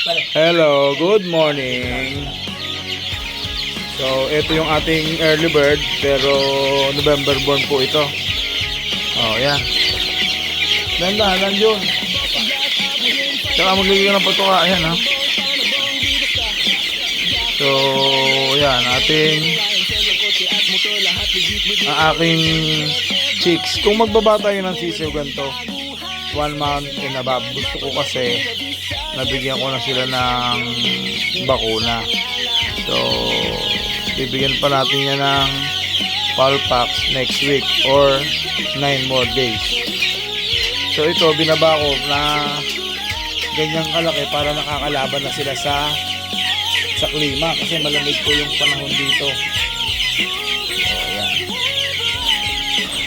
Hello, good morning. So, ito yung ating early bird, pero November born po ito. Oh, yan. Dahan-dahan yun. Tsaka maglagay ng patuka, ayan ha. So, yan, ang aking chicks. Kung magbaba tayo ng sisiw ganito, 1 month and above, gusto ko kasi nabigyan ko na sila ng bakuna. So, bibigyan pa natin yan ng Palpax next week or 9 more days. So, ito, binaba ko na ganyang kalaki para nakakalaban na sila sa klima kasi malamig po yung panahon dito. So, ayan.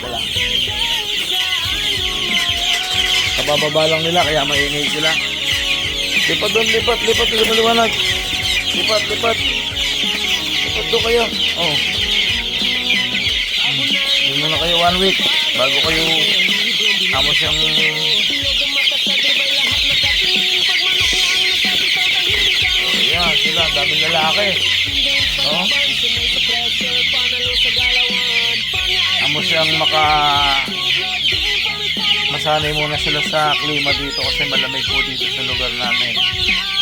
Wala. Kabababa lang nila kaya maingay sila. Lipat doon, lipat, maliwanag. Lipat. Lipat doon kayo. Oh. Hindi muna kayo 1 week bago kayo amo siyang ayan sila, daming lalaki. Oh. Amo siyang masanay muna sila sa klima dito kasi malamig po dito sa lugar namin.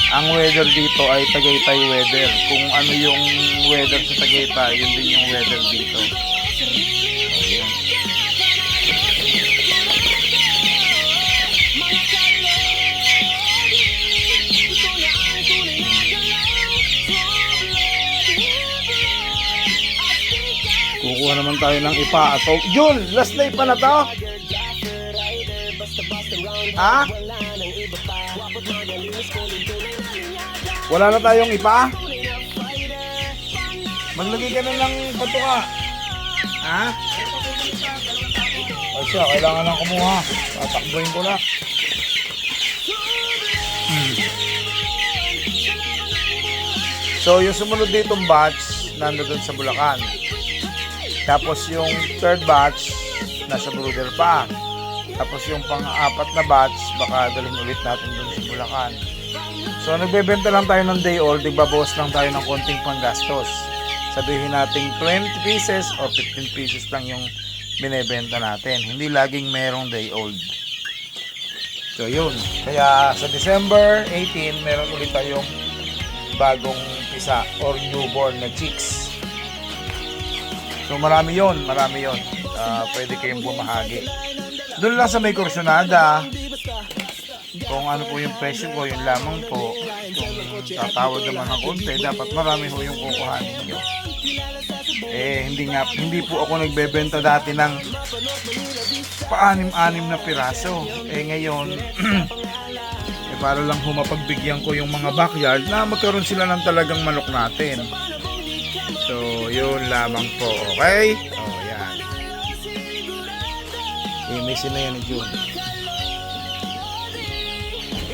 Ang weather dito ay Tagaytay weather. Kung ano yung weather sa Tagaytay, yun din yung weather dito. Ayan. Kukuha naman tayo ng ipa. Jun, last night pa na to? Ha? Wala na tayong ipa? Maglagay ka na ng patuka. Ha? O siya, kailangan lang kumuha. Tatakboyin ko na. So, yung sumunod ditong batch, nandoon sa Bulacan. Tapos yung third batch, nasa brooder pa. Tapos yung pang-apat na batch, baka dalhin ulit natin doon sa Bulacan. So, nagbebenta lang tayo ng day old, digbabawas lang tayo ng konting panggastos. Sabihin natin 20 pieces o 15 pieces lang yung binebenta natin. Hindi laging merong day old. So, yun. Kaya sa December 18, meron ulit tayong bagong pisa or newborn na chicks. So, marami yon. Pwede kayong bumahagi. Doon lang sa may kursyonada, kung ano po yung presyo ko, yun lamang po. Kung tatawad naman ng konti, dapat marami po yung kukuhanin nyo. Hindi po ako nagbebenta dati ng pa-anim-anim na piraso. Ngayon, para lang mapagbigyan ko yung mga backyard na magkaroon sila ng talagang manok natin. So, yun lamang po. Okay? Oh, yan. Imisin na yan ni June.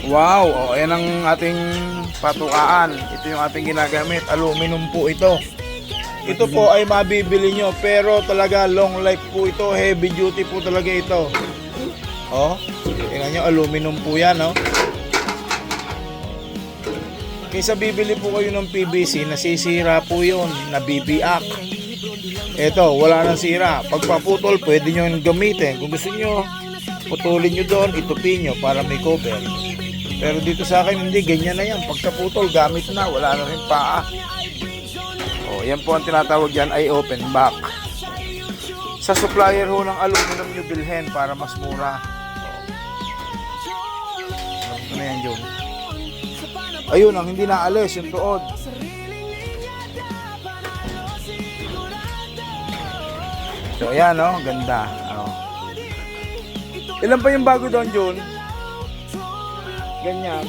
Wow! Oh, ayan ang ating patukaan. Ito yung ating ginagamit. Aluminum po ito. Ito po ay mabibili nyo. Pero talaga long life po ito. Heavy duty po talaga ito. Oh, tingnan nyo. Aluminum po yan. Oh. Kaysa bibili po kayo ng PVC, nasisira po yun. Nabibiak. Ito, wala nang sira. Pagpaputol, pwede nyo yung gamitin. Kung gusto nyo, putulin nyo doon, itupin nyo para may cover. Pero dito sa akin, hindi. Ganyan na yan. Pagkaputol, gamit na. Wala na rin paa. O, yan po ang tinatawag yan ay open back. Sa supplier ho ng aluminum nyo bilhin para mas mura. Ano na yan, Jun? Ayun, ang hindi naalis, yung tuod. So, ayan, no? Ganda. Oh. Ilan pa yung bago doon, Jun? Ganyan.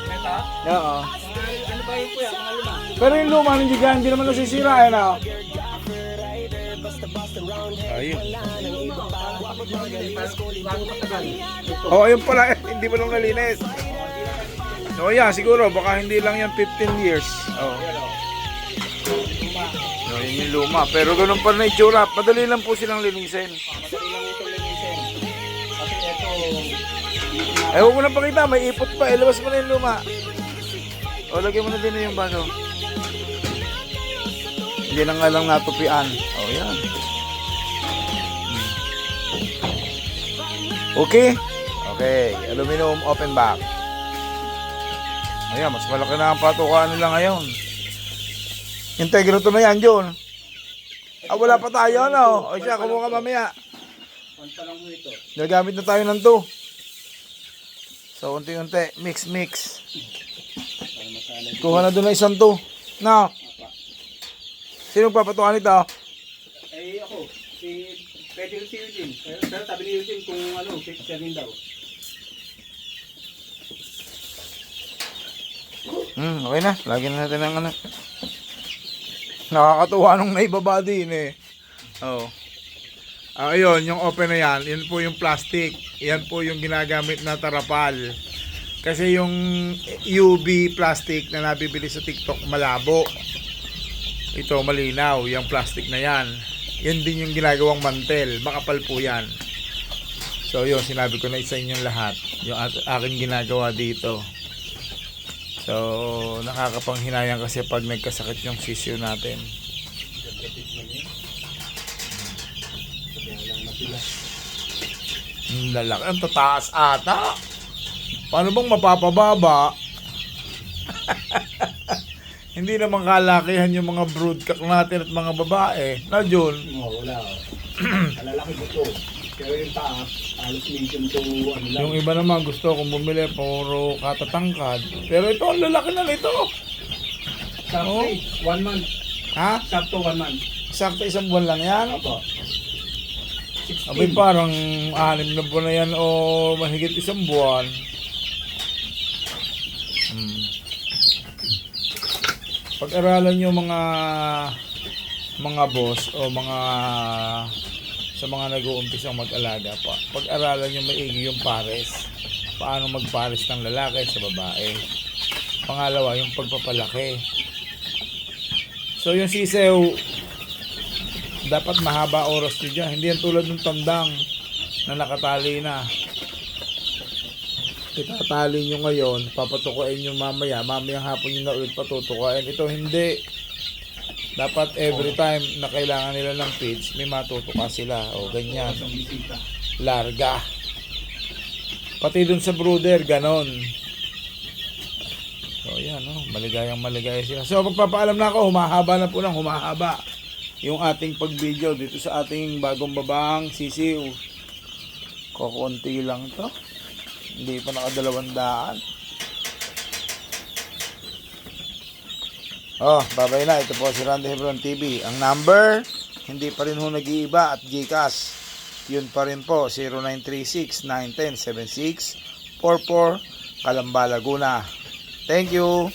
Ito? Oo. Ano ba yung kuya? Mga lima? Pero yung luma, hindi naman nasisira, ayan, no? Ayun. Oh, ayun pala, hindi mo lang nalinis. So, yeah, siguro, baka hindi lang yan 15 years. Oh. So, yun yung luma. Pero ganun pa na itsura. Madali lang po silang linisin. Madali lang ito linisin. Kasi ito, Eh, huwag mo na pakita. May ipot pa. Ilabas mo na yung luma. O, lagyan mo na din yung baso. Hindi na nga lang natupian. O, yan. Okay? Okay. Aluminum open back. Ayan, mas malaki na ang patukaan nila ngayon. Integro to na yan, John. Ah, wala pa tayo, no? O siya, kumuha ka mamaya. One pa lang mo ito. Gagamit na tayo ng 2. So, unti-unti. Mix. Para masala. Kuha na doon ng isang 2. No? Sino papatukan nito? Eh, ako. Pwede rin si Eugene. Pero sabi ni Eugene kung ano, 6 rin daw. Okay na. Lagyan na natin ng ano. Nakakatuwa nung naibaba din eh. Oh. Ayun, yung open na yan. Yan po yung plastic. Yan po yung ginagamit na tarapal. Kasi yung UV plastic na nabibili sa TikTok malabo. Ito malinaw. Yung plastic na yan. Yan din yung ginagawang mantel. Makapal po yan. So yun, sinabi ko na sa inyong lahat. Yung aking ginagawa dito. So, nakakapanghinayang kasi pag nagkasakit yung sisiyo natin. Lalaki, ang tataas ata. Paano bang mapapababa? Hindi naman kalakihan yung mga broodcock natin at mga babae. Na, John? Oo, wala. Alalaki ko to. Pero yung taas, halos medium to ano lang. Yung iba naman gusto kung bumili, puro katatangkad. Pero ito, ang lalaki na nito. Sakto, 1 month. Ha? Sakto 1 month. Sakto isang buwan lang yan? Opo. Abay, parang 6 na buwan na yan o mahigit isang buwan. Pag-aralan nyo mga boss o mga sa mga nag-uumpisang mag-alaga pa. Pag-aralan nyo maigi yung pares. Paano magpares ng lalaki sa babae. Pangalawa, yung pagpapalaki. So yung sisew, dapat mahaba oras nyo dyan. Hindi yan tulad ng tandang na nakatali na. Itatali nyo ngayon, papatukuin nyo mamaya. Mamayang hapon nyo na ulit patutukuin. Ito hindi. Dapat every time na kailangan nila ng feeds, may matutuka sila. O ganyan. Larga. Pati dun sa brooder, ganon. So yan, maligayang maligaya sila. So magpapaalam na ako, humahaba na po lang, humahaba yung ating pag-video dito sa ating bagong babang sisiw. Kukunti lang to. Hindi pa naka-200. Babay na. Ito po si Randy Hebron TV. Ang number, hindi pa rin ho nag-iiba at GCash. Yun pa rin po, 0936-910-7644, Calamba, Laguna. Thank you.